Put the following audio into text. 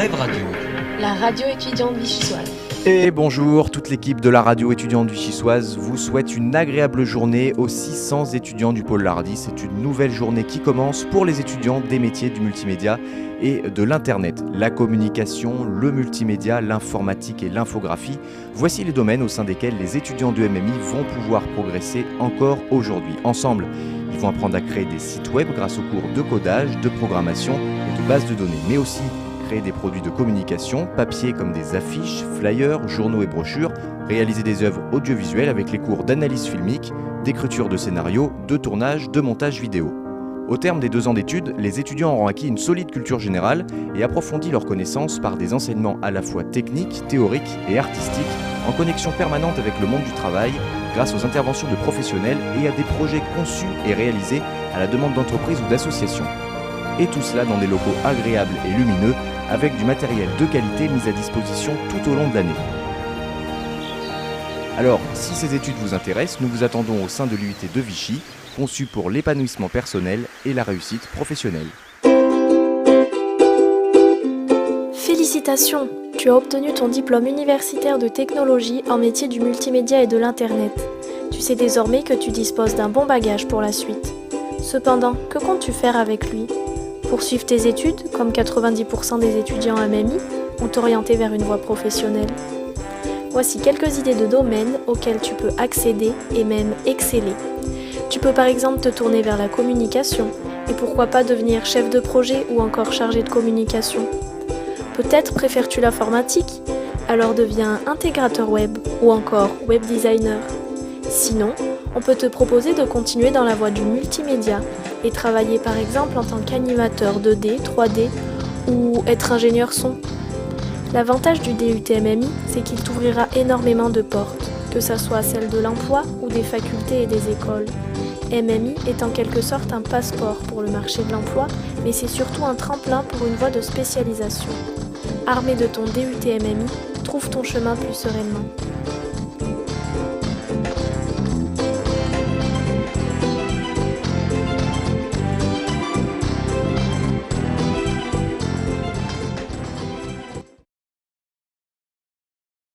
Rêve Radio. La radio étudiante vichysoise. Et bonjour, toute l'équipe de la radio étudiante vichysoise vous souhaite une agréable journée aux 600 étudiants du pôle Lardy. C'est une nouvelle journée qui commence pour les étudiants des métiers du multimédia et de l'internet. La communication, le multimédia, l'informatique et l'infographie, voici les domaines au sein desquels les étudiants de MMI vont pouvoir progresser encore aujourd'hui. Ensemble, ils vont apprendre à créer des sites web grâce aux cours de codage, de programmation et de base de données, mais aussi créer des produits de communication, papier comme des affiches, flyers, journaux et brochures, réaliser des œuvres audiovisuelles avec les cours d'analyse filmique, d'écriture de scénarios, de tournage, de montage vidéo. Au terme des 2 ans d'études, les étudiants auront acquis une solide culture générale et approfondi leurs connaissances par des enseignements à la fois techniques, théoriques et artistiques, en connexion permanente avec le monde du travail, grâce aux interventions de professionnels et à des projets conçus et réalisés à la demande d'entreprises ou d'associations. Et tout cela dans des locaux agréables et lumineux, avec du matériel de qualité mis à disposition tout au long de l'année. Alors, si ces études vous intéressent, nous vous attendons au sein de l'UIT de Vichy, conçue pour l'épanouissement personnel et la réussite professionnelle. Félicitations! Tu as obtenu ton diplôme universitaire de technologie en métier du multimédia et de l'Internet. Tu sais désormais que tu disposes d'un bon bagage pour la suite. Cependant, que comptes-tu faire avec lui ? Poursuivre tes études, comme 90% des étudiants à MMI, ou t'orienter vers une voie professionnelle ? Voici quelques idées de domaines auxquels tu peux accéder et même exceller. Tu peux par exemple te tourner vers la communication, et pourquoi pas devenir chef de projet ou encore chargé de communication. Peut-être préfères-tu l'informatique ? Alors deviens intégrateur web ou encore web designer. Sinon, on peut te proposer de continuer dans la voie du multimédia et travailler par exemple en tant qu'animateur 2D, 3D ou être ingénieur son. L'avantage du DUT MMI, c'est qu'il t'ouvrira énormément de portes, que ça soit celle de l'emploi ou des facultés et des écoles. MMI est en quelque sorte un passeport pour le marché de l'emploi, mais c'est surtout un tremplin pour une voie de spécialisation. Armé de ton DUT MMI, trouve ton chemin plus sereinement.